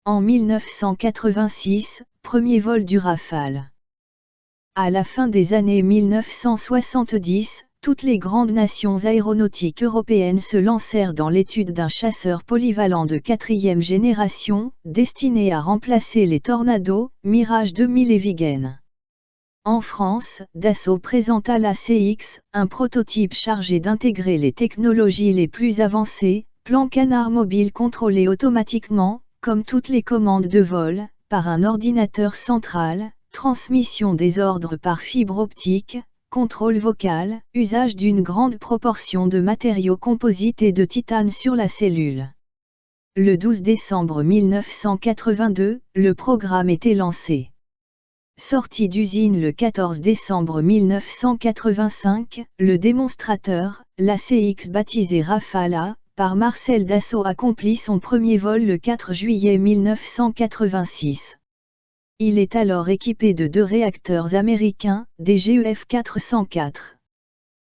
En 1986, premier vol du Rafale. À la fin des années 1970, toutes les grandes nations aéronautiques européennes se lancèrent dans l'étude d'un chasseur polyvalent de 4e génération, destiné à remplacer les Tornado, Mirage 2000 et Viggen. En France, Dassault présenta la CX, un prototype chargé d'intégrer les technologies les plus avancées, plan canard mobile contrôlé automatiquement, comme toutes les commandes de vol, par un ordinateur central, transmission des ordres par fibre optique, contrôle vocal, usage d'une grande proportion de matériaux composites et de titane sur la cellule. Le 12 décembre 1982, le programme était lancé. Sorti d'usine le 14 décembre 1985, le démonstrateur, la CX baptisé Rafale A, par Marcel Dassault accomplit son premier vol le 4 juillet 1986. Il est alors équipé de 2 réacteurs américains, des GEF 404.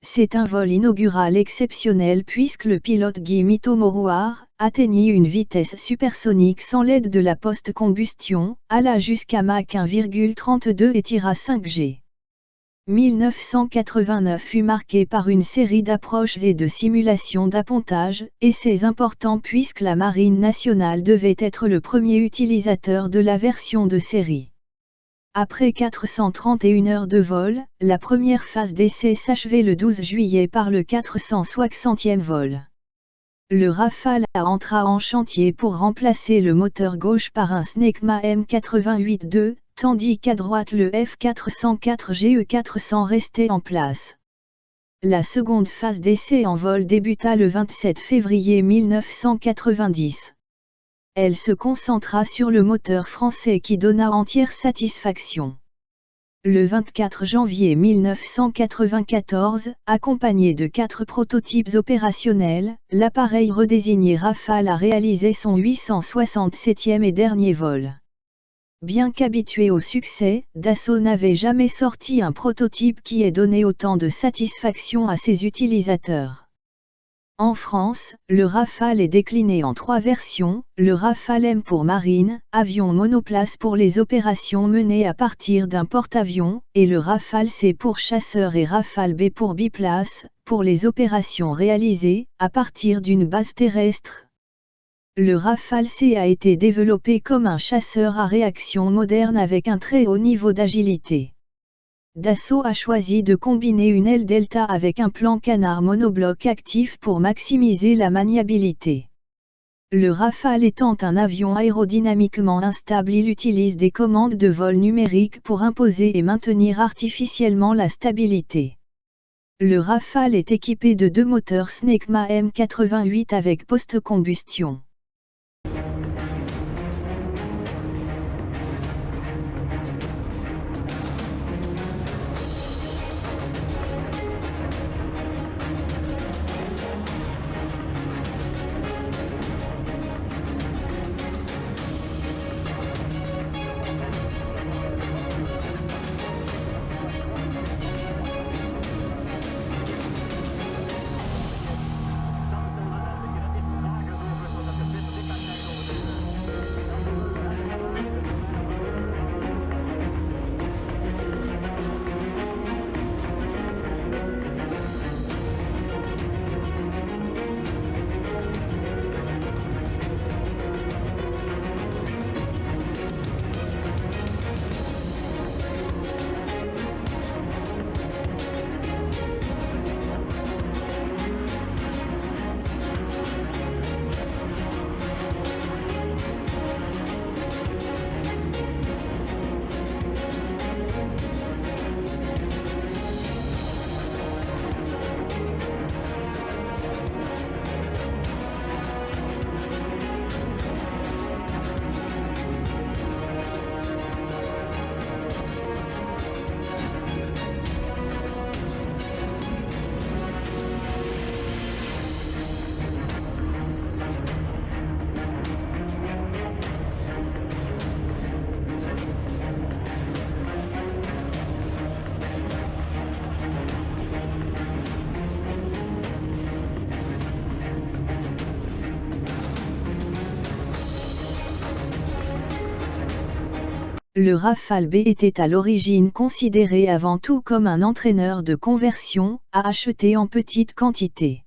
C'est un vol inaugural exceptionnel puisque le pilote Guy Mitomoruar atteignit une vitesse supersonique sans l'aide de la post-combustion, alla jusqu'à Mach 1,32 et tira 5G. 1989 fut marqué par une série d'approches et de simulations d'appontage, essais importants puisque la Marine nationale devait être le premier utilisateur de la version de série. Après 431 heures de vol, la première phase d'essai s'achevait le 12 juillet par le 460e vol. Le Rafale A entra en chantier pour remplacer le moteur gauche par un Snecma M88-2, tandis qu'à droite le F404 GE400 restait en place. La seconde phase d'essai en vol débuta le 27 février 1990. Elle se concentra sur le moteur français qui donna entière satisfaction. Le 24 janvier 1994, accompagné de 4 prototypes opérationnels, l'appareil redésigné Rafale a réalisé son 867e et dernier vol. Bien qu'habitué au succès, Dassault n'avait jamais sorti un prototype qui ait donné autant de satisfaction à ses utilisateurs. En France, le Rafale est décliné en 3 versions, le Rafale M pour marine, avion monoplace pour les opérations menées à partir d'un porte-avions, et le Rafale C pour chasseur et Rafale B pour biplace, pour les opérations réalisées à partir d'une base terrestre. Le Rafale C a été développé comme un chasseur à réaction moderne avec un très haut niveau d'agilité. Dassault a choisi de combiner une aile delta avec un plan canard monobloc actif pour maximiser la maniabilité. Le Rafale étant un avion aérodynamiquement instable, il utilise des commandes de vol numériques pour imposer et maintenir artificiellement la stabilité. Le Rafale est équipé de 2 moteurs Snecma M88 avec post-combustion. le Rafale B était à l'origine considéré avant tout comme un entraîneur de conversion, à acheter en petite quantité.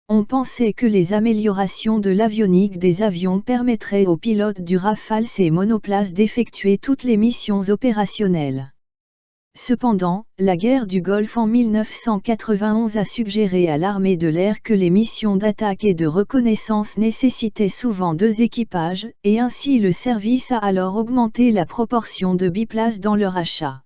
On pensait que les améliorations de l'avionique des avions permettraient aux pilotes du Rafale C monoplace d'effectuer toutes les missions opérationnelles. Cependant, la guerre du Golfe en 1991 a suggéré à l'armée de l'air que les missions d'attaque et de reconnaissance nécessitaient souvent 2 équipages, et ainsi le service a alors augmenté la proportion de biplaces dans leur achat.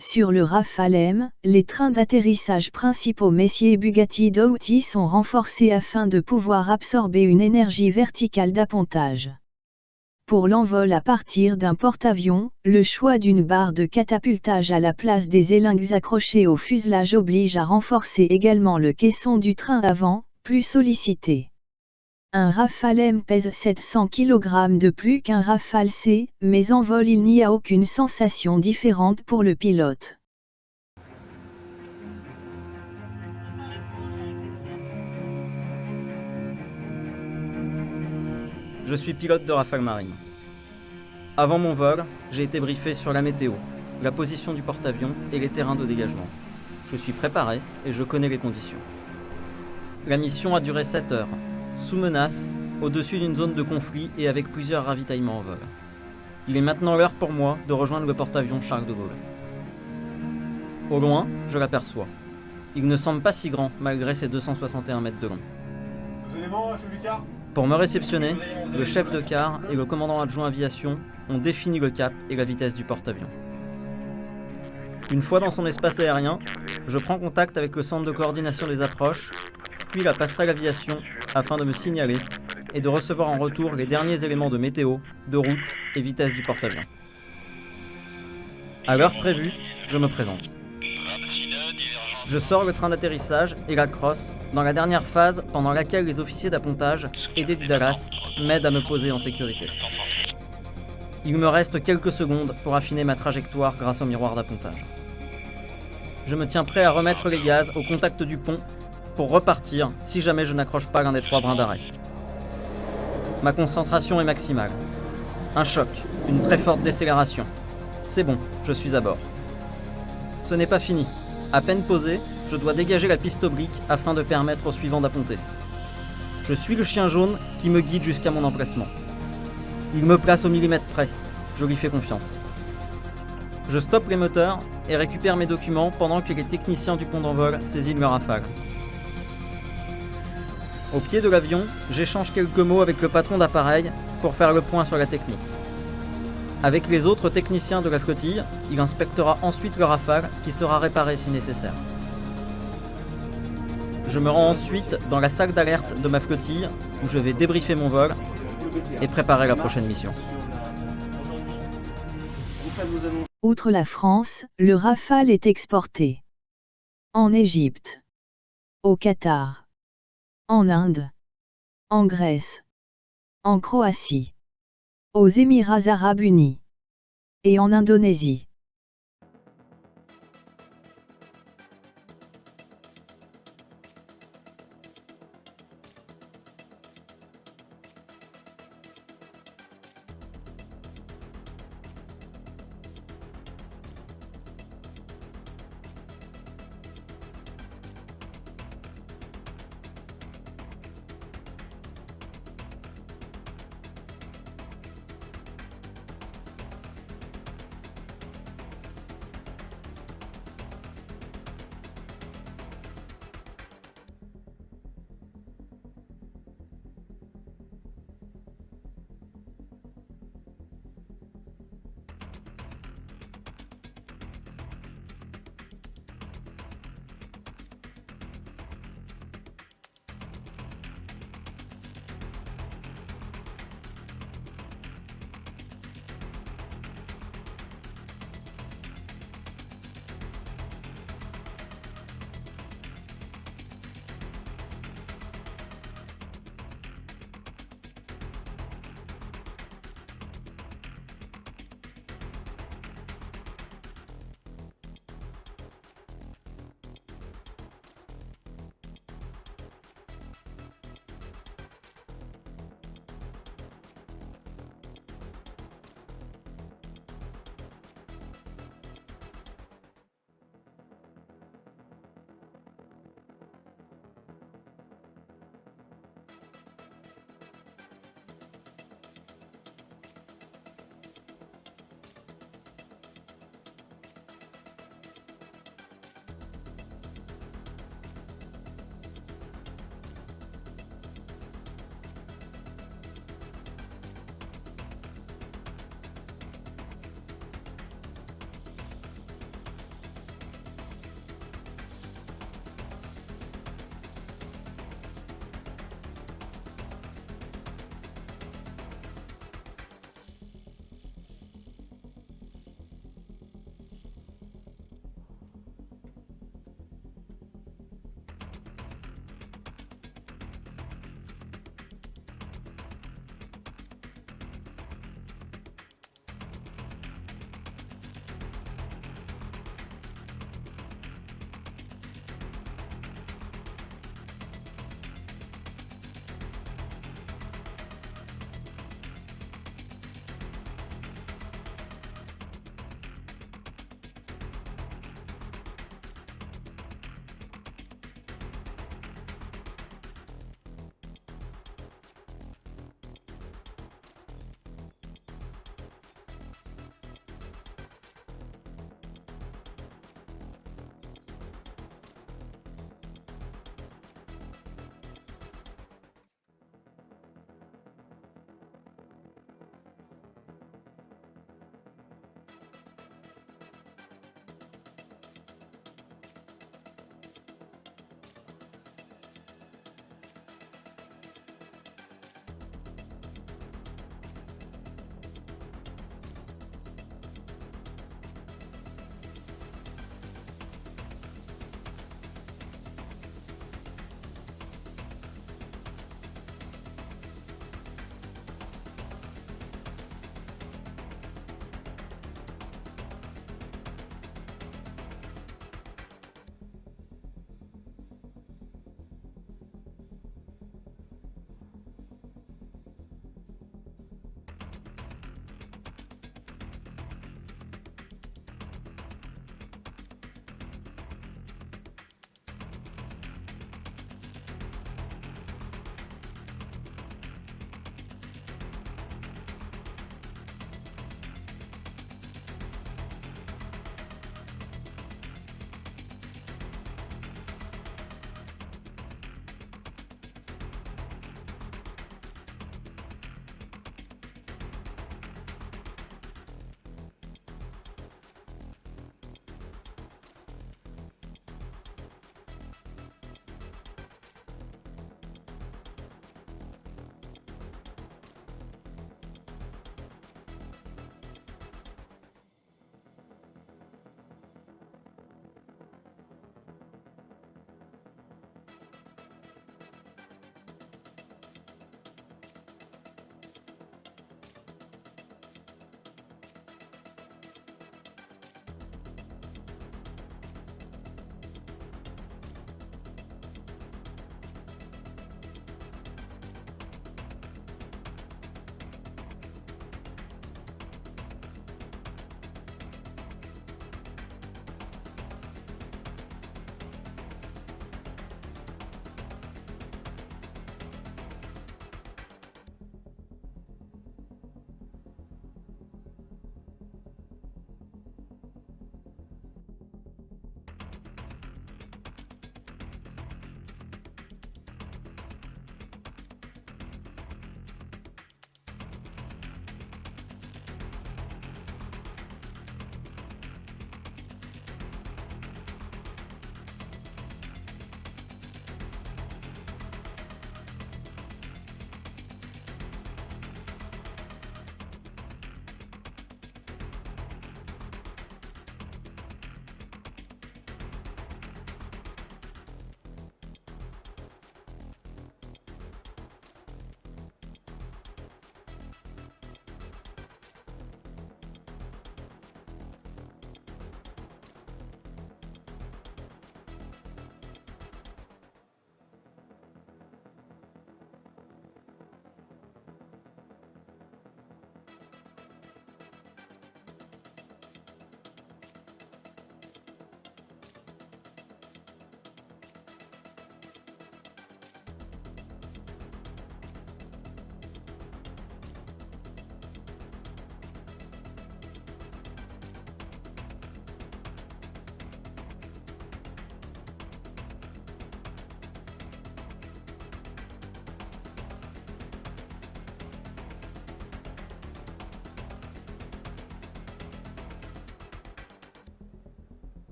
Sur le Rafale M, les trains d'atterrissage principaux Messier Bugatti Doughty sont renforcés afin de pouvoir absorber une énergie verticale d'appontage. Pour l'envol à partir d'un porte-avions, le choix d'une barre de catapultage à la place des élingues accrochées au fuselage oblige à renforcer également le caisson du train avant, plus sollicité. Un Rafale M pèse 700 kg de plus qu'un Rafale C, mais en vol il n'y a aucune sensation différente pour le pilote. Je suis pilote de Rafale Marine. Avant mon vol, j'ai été briefé sur la météo, la position du porte-avions et les terrains de dégagement. Je suis préparé et je connais les conditions. La mission a duré 7 heures, sous menace, au-dessus d'une zone de conflit et avec plusieurs ravitaillements en vol. Il est maintenant l'heure pour moi de rejoindre le porte-avions Charles de Gaulle. Au loin, je l'aperçois. Il ne semble pas si grand malgré ses 261 mètres de long. Pour me réceptionner, le chef de quart et le commandant adjoint aviation ont défini le cap et la vitesse du porte-avions. Une fois dans son espace aérien, je prends contact avec le centre de coordination des approches, puis la passerelle aviation afin de me signaler et de recevoir en retour les derniers éléments de météo, de route et vitesse du porte-avions. À l'heure prévue, je me présente. Je sors le train d'atterrissage et la crosse dans la dernière phase pendant laquelle les officiers d'appontage, aidés du Dallas, m'aident à me poser en sécurité. Il me reste quelques secondes pour affiner ma trajectoire grâce au miroir d'appontage. Je me tiens prêt à remettre les gaz au contact du pont pour repartir si jamais je n'accroche pas l'un des 3 brins d'arrêt. Ma concentration est maximale. Un choc, une très forte décélération. C'est bon, je suis à bord. Ce n'est pas fini. À peine posé, je dois dégager la piste oblique afin de permettre au suivant d'apponter. Je suis le chien jaune qui me guide jusqu'à mon emplacement. Il me place au millimètre près. Je lui fais confiance. Je stoppe les moteurs et récupère mes documents pendant que les techniciens du pont d'envol saisissent le Rafale. Au pied de l'avion, j'échange quelques mots avec le patron d'appareil pour faire le point sur la technique. Avec les autres techniciens de la flottille, il inspectera ensuite le Rafale qui sera réparé si nécessaire. Je me rends ensuite dans la salle d'alerte de ma flottille où je vais débriefer mon vol et préparer la prochaine mission. Outre la France, le Rafale est exporté en Égypte, au Qatar, en Inde, en Grèce, en Croatie, aux Émirats arabes unis et en Indonésie.